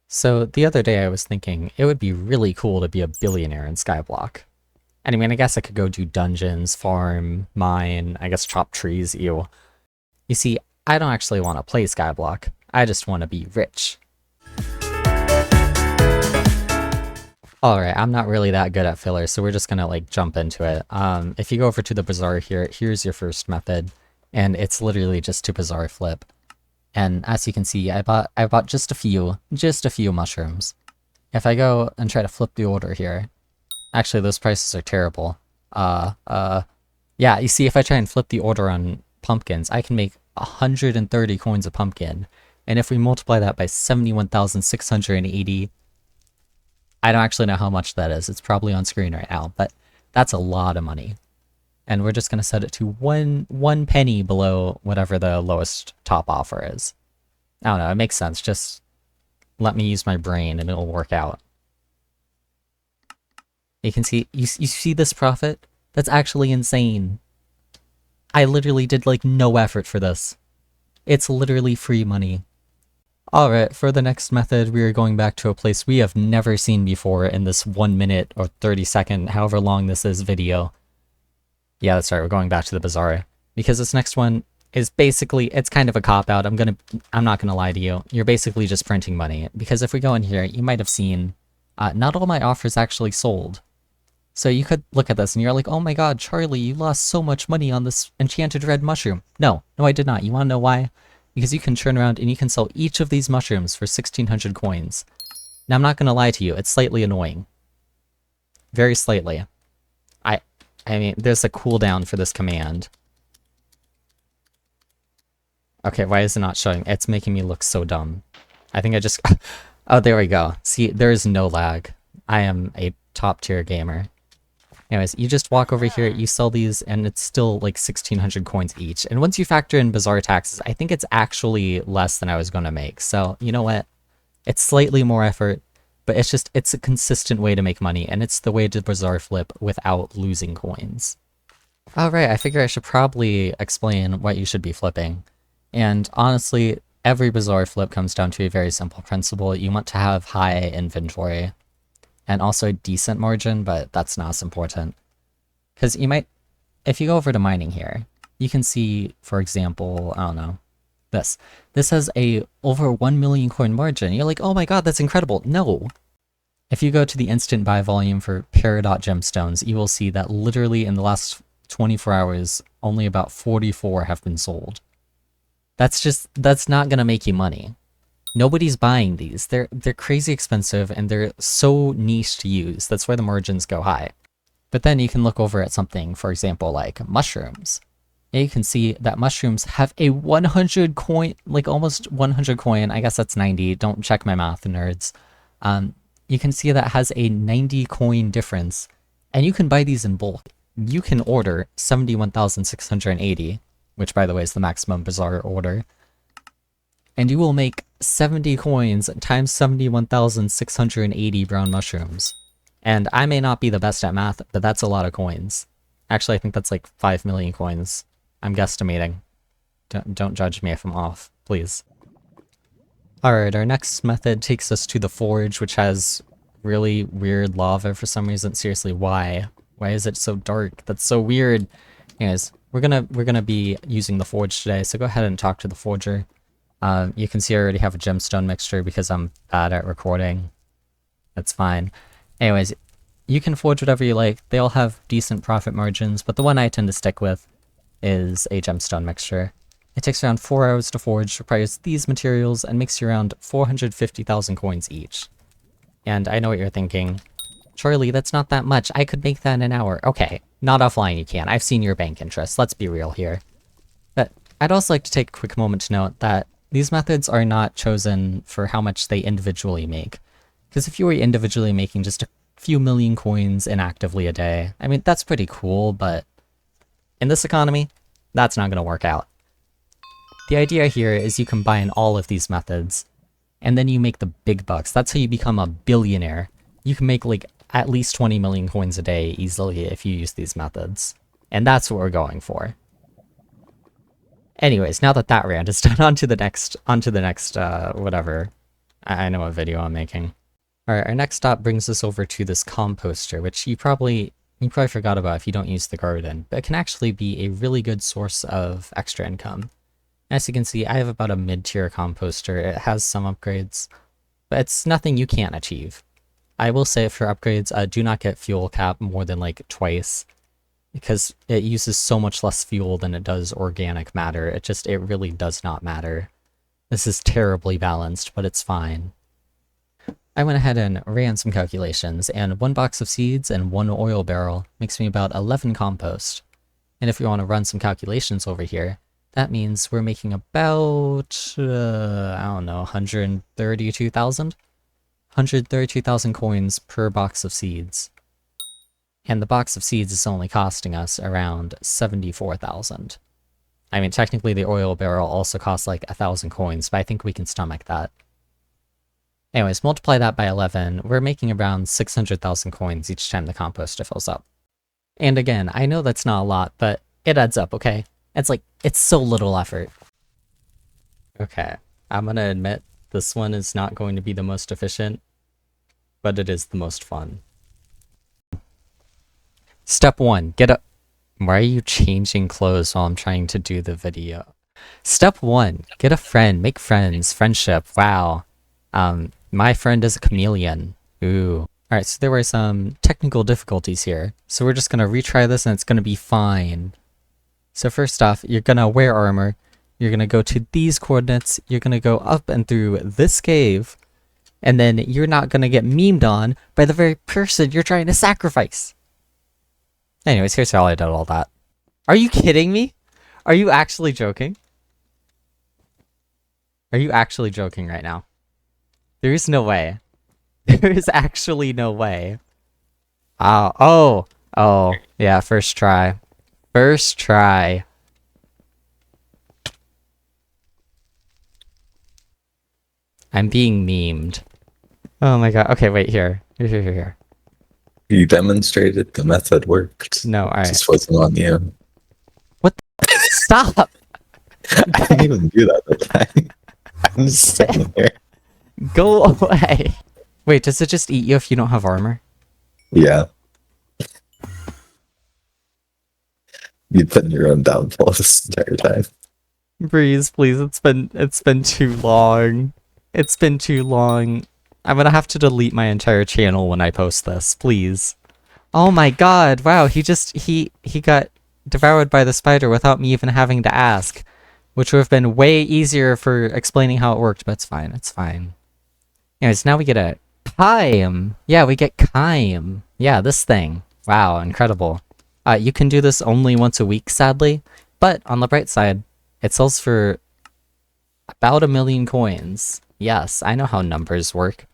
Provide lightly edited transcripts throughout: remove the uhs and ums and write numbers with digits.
So the other day I was thinking it would be really cool to be a billionaire in Skyblock. And I mean, I guess I could go do dungeons, farm, mine, I guess chop trees, ew. You see, I don't actually want to play Skyblock. I just want to be rich. Alright, I'm not really that good at filler, so we're just gonna like jump into it. If you go over to the bazaar here, here's your first method, and it's literally just to bazaar flip. And as you can see, I bought just a few mushrooms. If I go and try to flip the order here, actually those prices are terrible. Yeah, you see, if I try and flip the order on pumpkins, I can make 130 coins a pumpkin. And if we multiply that by 71,680, I don't actually know how much that is. It's probably on screen right now, but that's a lot of money. And we're just going to set it to one penny below whatever the lowest top offer is. I don't know, it makes sense. Just let me use my brain and it'll work out. You can see, you see this profit? That's actually insane. I literally did like no effort for this. It's literally free money. Alright, for the next method, we are going back to a place we have never seen before in this 1 minute or 30-second, however long this is, video. Yeah, that's right, we're going back to the bazaar. Because this next one is basically, it's kind of a cop-out. I'm not gonna lie to you. You're basically just printing money. Because if we go in here, you might have seen, not all my offers actually sold. So you could look at this and you're like, oh my god, Charlie, you lost so much money on this enchanted red mushroom. No, I did not. You wanna know why? Because you can turn around and you can sell each of these mushrooms for 1,600 coins. Now, I'm not gonna lie to you, it's slightly annoying. Very slightly. I mean, there's a cooldown for this command. Okay, why is it not showing? It's making me look so dumb. I think I just... Oh, there we go. See, there is no lag. I am a top-tier gamer. Anyways, you just walk over here, you sell these, and it's still like 1,600 coins each. And once you factor in bazaar taxes, I think it's actually less than I was going to make. So, you know what? It's slightly more effort, but it's a consistent way to make money, and it's the way to bazaar flip without losing coins. Alright, I figure I should probably explain what you should be flipping. And honestly, every bazaar flip comes down to a very simple principle. You want to have high inventory. And also a decent margin, but that's not as important. Because you might, if you go over to mining here, you can see, for example, I don't know, this. This has a over 1 million coin margin. You're like, oh my god, that's incredible. No. If you go to the instant buy volume for Peridot gemstones, you will see that literally in the last 24 hours, only about 44 have been sold. That's not gonna make you money. Nobody's buying these. They're crazy expensive and they're so niche to use. That's why the margins go high. But then you can look over at something, for example, like mushrooms. And you can see that mushrooms have a 100 coin, like almost 100 coin. I guess that's 90. Don't check my math, nerds. You can see that has a 90 coin difference. And you can buy these in bulk. You can order 71,680, which by the way is the maximum bazaar order. And you will make 70 coins times 71,680 brown mushrooms. And I may not be the best at math, but that's a lot of coins. Actually, I think that's like 5 million coins. I'm guesstimating. Don't judge me if I'm off, please. Alright, our next method takes us to the forge, which has really weird lava for some reason. Seriously, why? Why is it so dark? That's so weird. Anyways, we're gonna be using the forge today, so go ahead and talk to the forger. You can see I already have a gemstone mixture because I'm bad at recording. That's fine. Anyways, you can forge whatever you like. They all have decent profit margins, but the one I tend to stick with is a gemstone mixture. It takes around 4 hours to forge, requires these materials, and makes you around 450,000 coins each. And I know what you're thinking. Charlie, that's not that much. I could make that in an hour. Okay, not offline you can. I've seen your bank interest. Let's be real here. But I'd also like to take a quick moment to note that these methods are not chosen for how much they individually make. Because if you were individually making just a few million coins inactively a day, I mean, that's pretty cool, but in this economy, that's not going to work out. The idea here is you combine all of these methods, and then you make the big bucks. That's how you become a billionaire. You can make like at least 20 million coins a day easily if you use these methods. And that's what we're going for. Anyways, now that that rant is done, on to the next, whatever. I know what video I'm making. Alright, our next stop brings us over to this composter, which you probably forgot about if you don't use the garden, but it can actually be a really good source of extra income. As you can see, I have about a mid-tier composter. It has some upgrades, but it's nothing you can't achieve. I will say for upgrades, do not get fuel cap more than like twice, because it uses so much less fuel than it does organic matter. It really does not matter. This is terribly balanced, but it's fine. I went ahead and ran some calculations, and 1 box of seeds and 1 oil barrel makes me about 11 compost. And if you want to run some calculations over here, that means we're making about, I don't know, 132,000? 132,000 coins per box of seeds. And the box of seeds is only costing us around 74,000. I mean, technically the oil barrel also costs like 1,000 coins, but I think we can stomach that. Anyways, multiply that by 11, we're making around 600,000 coins each time the composter fills up. And again, I know that's not a lot, but it adds up, okay? It's so little effort. Okay, I'm gonna admit this one is not going to be the most efficient, but it is the most fun. Step 1, get up. Why are you changing clothes while I'm trying to do the video? Step 1, get a friend, make friends, friendship, wow. My friend is a chameleon. Ooh. Alright, so there were some technical difficulties here. So we're just gonna retry this and it's gonna be fine. So first off, you're gonna wear armor. You're gonna go to these coordinates. You're gonna go up and through this cave. And then you're not gonna get memed on by the very person you're trying to sacrifice. Anyways, here's how I did all that. Are you kidding me? Are you actually joking? Are you actually joking right now? There is no way. There is actually no way. Oh, yeah, first try. First try. I'm being memed. Oh my god. Okay, wait, here. Here. You demonstrated the method worked. No, alright. Just wasn't on you. What the Stop! I didn't even do that at the time. I'm just sitting here. Go away! Wait, does it just eat you if you don't have armor? Yeah. You've been your own downfall this entire time. Breeze, please, it's been too long. It's been too long. I'm gonna have to delete my entire channel when I post this, please. Oh my god, wow, he got devoured by the spider without me even having to ask. Which would have been way easier for explaining how it worked, but it's fine. Anyways, now we get a Kime. Yeah, we get Kime. Yeah, this thing. Wow, incredible. You can do this only once a week, sadly, but on the bright side, it sells for about 1 million coins. Yes, I know how numbers work.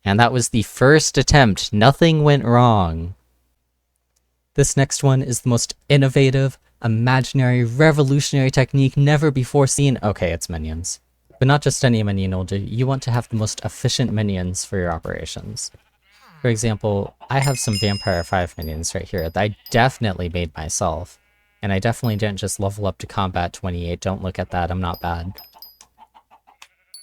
And that was the first attempt. Nothing went wrong. This next one is the most innovative, imaginary, revolutionary technique never before seen. Okay, it's minions. But not just any minion will do. You want to have the most efficient minions for your operations. For example, I have some Vampire 5 minions right here that I definitely made myself. And I definitely didn't just level up to Combat 28. Don't look at that, I'm not bad.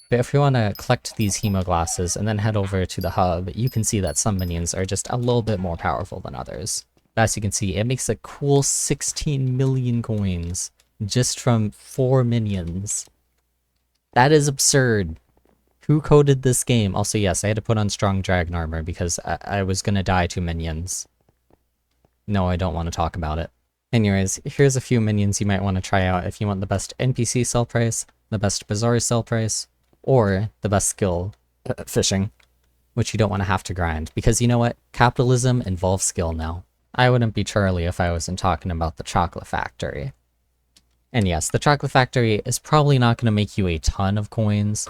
But if you want to collect these hemoglasses and then head over to the hub, you can see that some minions are just a little bit more powerful than others. As you can see, it makes a cool 16 million coins just from 4 minions. That is absurd. Who coded this game? Also, yes, I had to put on strong dragon armor because I was gonna die to minions. No, I don't want to talk about it. Anyways, here's a few minions you might want to try out if you want the best NPC sell price, the best bazaar sell price, or the best skill, fishing, which you don't want to have to grind, because you know what? Capitalism involves skill now. I wouldn't be Charlie if I wasn't talking about the chocolate factory. And yes, the chocolate factory is probably not going to make you a ton of coins,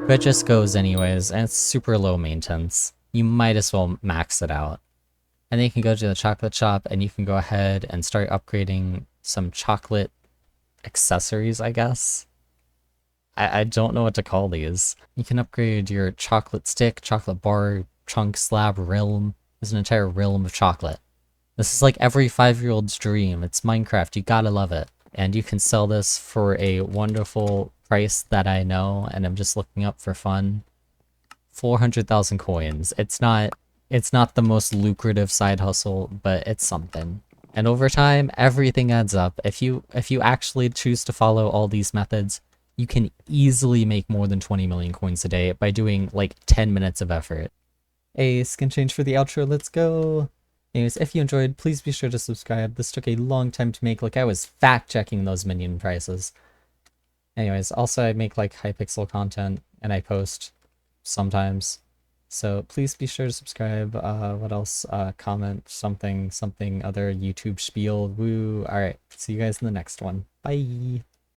but it just goes anyways, and it's super low maintenance. You might as well max it out. And then you can go to the chocolate shop, and you can go ahead and start upgrading some chocolate accessories, I guess. I don't know what to call these. You can upgrade your chocolate stick, chocolate bar, chunk, slab, realm. There's an entire realm of chocolate. This is like every 5-year-old's dream. It's Minecraft, you gotta love it. And you can sell this for a wonderful price that I know, and I'm just looking up for fun. 400,000 coins. It's not the most lucrative side hustle, but it's something. And over time, everything adds up. If you actually choose to follow all these methods, you can easily make more than 20 million coins a day by doing like 10 minutes of effort. Hey, skin change for the outro, let's go! Anyways, if you enjoyed, please be sure to subscribe. This took a long time to make, like I was fact-checking those minion prices. Anyways, also I make like Hypixel content, and I post sometimes. So please be sure to subscribe. What else? Comment something other YouTube spiel. Woo! Alright, see you guys in the next one. Bye!